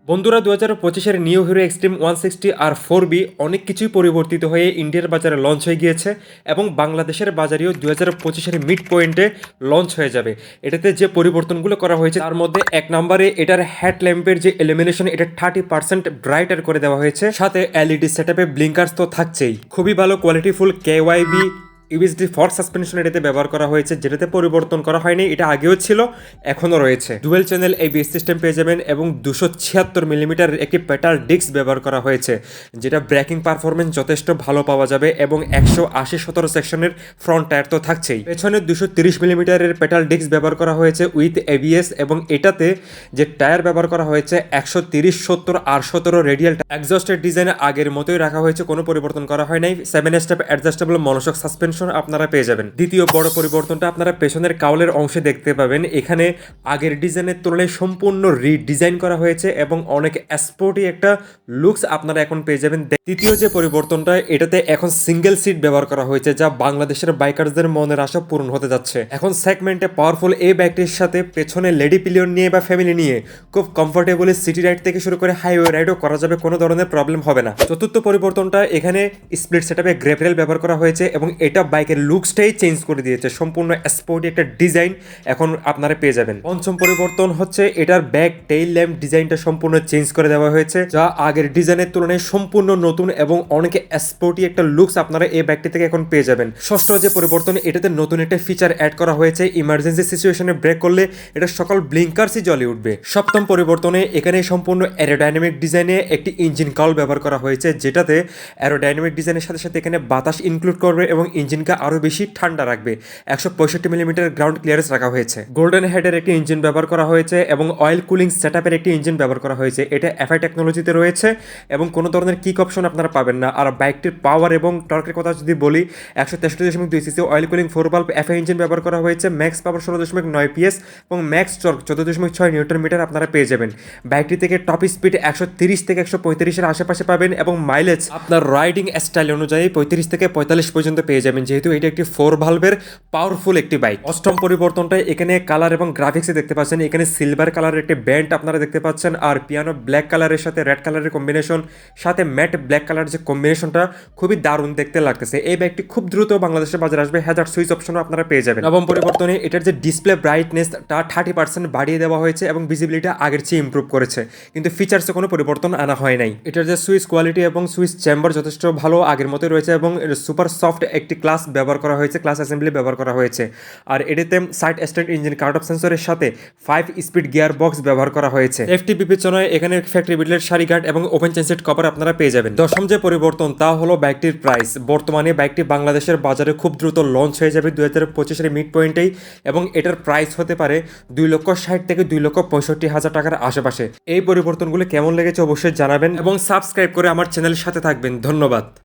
বন্ধুরা 2025-এর new hero extreme 160 আর 4B অনেক কিছুই পরিবর্তিত হয়ে ইন্ডিয়ার বাজারে লঞ্চ হয়ে গিয়েছে এবং বাংলাদেশের বাজারেও 2025-এর মিড পয়েন্টে লঞ্চ হয়ে যাবে। এটাতে যে পরিবর্তনগুলো করা হয়েছে তার মধ্যে এক নম্বরে এটার হেডল্যাম্পের যে ইলুমিনেশন এটা 30% ব্রাইটার করে দেওয়া হয়েছে, সাথে এলইডি সেটআপে ব্লিঙ্কার্স তো থাকছেই। খুবই ভালো কোয়ালিটিফুল কেওয়াইবি ইউএসডি ফর সাসপেনশন এটাতে ব্যবহার করা হয়েছে, যেটাতে পরিবর্তন করা হয়নি, এটা আগেও ছিল এখনও রয়েছে। ডুয়েল চ্যানেল এবিএস সিস্টেম পেয়ে যাবেন এবং 276 মিলিমিটার একটি পেটাল ডিস্ক ব্যবহার করা হয়েছে, যেটা ব্রেকিং পারফরমেন্স যথেষ্ট ভালো পাওয়া যাবে এবং 180/17 সেকশনের ফ্রন্ট টায়ার তো থাকছেই। পেছনে 230 মিলিমিটারের পেটাল ডিস্ক ব্যবহার করা হয়েছে উইথ এবিএস এবং এটাতে যে টায়ার ব্যবহার করা হয়েছে 130/70/17 রেডিয়াল। এক্সস্টের ডিজাইন আগের মতোই রাখা হয়েছে, কোনো পরিবর্তন করা হয় নাই। 7 স্টেপ অ্যাডজাস্টেবল মনোশক সাসপেনশন আপনারা পেয়ে যাবেন। দ্বিতীয় বড় পরিবর্তনটা আপনারা পেছনের কাউলের অংশে দেখতে পাবেন, এখানে আগের ডিজাইনের তুলনায় সম্পূর্ণ রিডিজাইন করা হয়েছে এবং অনেক স্পোর্টি একটা লুকস আপনারা এখন পেয়ে যাবেন। তৃতীয় যে পরিবর্তনটা, এটাতে এখন সিঙ্গেল সিট ব্যবহার করা হয়েছে, যা বাংলাদেশের বাইকারদের মনের আশা পূরণ হতে যাচ্ছে। এখন সেগমেন্টে পাওয়ারফুল এই বাইকটির সাথে পেছনে লেডি পিলিয়ন নিয়ে বা ফ্যামিলি নিয়ে খুব কমফোর্টেবলি সিটি রাইড থেকে শুরু করে হাইওয়ে রাইডও করা যাবে, কোনো ধরনের প্রবলেম হবে না। চতুর্থ পরিবর্তনটা, এখানে স্প্লিট সেটআপে গ্রেপ রেল ব্যবহার করা হয়েছে এবং এটা বাইকের লুকসটাই চেঞ্জ করে দিয়েছে, সম্পূর্ণ স্পোর্টি একটা ডিজাইন এখন আপনারা পেয়ে যাবেন। পঞ্চম পরিবর্তন হচ্ছে এটার ব্যাক টেইল ল্যাম্প ডিজাইনটা সম্পূর্ণ চেঞ্জ করে দেওয়া হয়েছে, যা আগের ডিজাইনের তুলনায় সম্পূর্ণ নতুন এবং অনেক স্পোর্টি একটা লুকস আপনারা এই ব্যাগটি থেকে এখন পেয়ে যাবেন। ষষ্ঠ যে পরিবর্তন, এটাতে নতুন একটা ফিচার অ্যাড করা হয়েছে, ইমার্জেন্সি সিচুয়েশনে ব্রেক করলে এটা সকল ব্লিঙ্কার্সই জ্বলে উঠবে। সপ্তম পরিবর্তনে এখানে সম্পূর্ণ অ্যারোডাইনামিক ডিজাইনে একটি ইঞ্জিন কাউল ব্যবহার করা হয়েছে, যেটাতে অ্যারোডাইনামিক ডিজাইনের সাথে সাথে এখানে বাতাস ইনক্লুড করবে এবং ইঞ্জিনকে আরও বেশি ঠান্ডা রাখবে। 165 মিলিমিটার গ্রাউন্ড ক্লিয়ারেন্স রাখা হয়েছে। গোল্ডেন হেডের একটি ইঞ্জিন ব্যবহার করা হয়েছে এবং অয়েল কুলিং সেটআপের একটি ইঞ্জিন ব্যবহার করা হয়েছে। এটা এফআই টেকনোলজিতে রয়েছে এবং কোনো ধরনের কিক অপশন আপনারা পাবেন না। আর বাইকটির পাওয়ার এবং টর্কের কথা যদি বলি, 163.2 CC oil cooling 4 valve FI engine ব্যবহার করা হয়েছে। ম্যাক্স পাওয়ার 16.9 পিএস এবং ম্যাক্স টর্ক 14.6 নিউটন মিটার আপনারা পেয়ে যাবেন। বাইকটি থেকে টপ স্পিড 130 থেকে 135-এর আশেপাশে পাবেন এবং মাইলেজ আপনার রাইডিং স্টাইল অনুযায়ী 35 থেকে 45 পর্যন্ত পেয়ে যাবেন, যেহেতু এটা একটি 4 ভালভের পাওয়ারফুল একটি বাইক। অষ্টম পরিবর্তনটা, এখানে কালার এবং গ্রাফিক্সে দেখতে পাচ্ছেন, এখানে সিলভার কালারের একটি ব্যান্ড আপনারা দেখতে পাচ্ছেন আর পিয়ানো ব্ল্যাক কালারের সাথে রেড কালারের কম্বিনেশন, সাথে ম্যাট ব্ল্যাক কালার যে কম্বিনেশনটা খুবই দারুণ দেখতে লাগতেছে। এই বাইকটি খুব দ্রুত বাংলাদেশের বাজারে আসবে, হ্যাজার্ড সুইচ অপশনও আপনারা পেয়ে যাবেন। নবম পরিবর্তনে এটার যে ডিসপ্লে ব্রাইটনেসটা 30% বাড়িয়ে দেওয়া হয়েছে এবং ভিজিবিলিটি আগের চেয়ে ইমপ্রুভ করেছে, কিন্তু ফিচার্সে কোনো পরিবর্তন আনা হয় নাই। এটার যে সুইচ কোয়ালিটি এবং সুইচ চেম্বার যথেষ্ট ভালো আগের মতোই রয়েছে এবং সুপার সফট একটি ক্লাস ব্যবহার করা হয়েছে, ক্লাস অ্যাসেম্বলি ব্যবহার করা হয়েছে। আর এটাতে side stand engine cart of সেন্সরের সাথে 5 স্পিড গিয়ার বক্স ব্যবহার করা হয়েছে। সেফটি বিবেচনায় এখানে ফ্যাক্টরি বিল্ডের সারি গার্ড এবং ওপেন চেনসেট কভার আপনারা পেয়ে যাবেন। দশম যে পরিবর্তন তা হলো বাইকটির প্রাইস। বর্তমানে বাইকটি বাংলাদেশের বাজারে খুব দ্রুত লঞ্চ হয়ে যাবে 2025-এর মিড পয়েন্টেই এবং এটার প্রাইস হতে পারে 2,60,000 থেকে 2,65,000 টাকার আশেপাশে। এই পরিবর্তনগুলো কেমন লেগেছে অবশ্যই জানাবেন এবং সাবস্ক্রাইব করে আমার চ্যানেলের সাথে থাকবেন। ধন্যবাদ।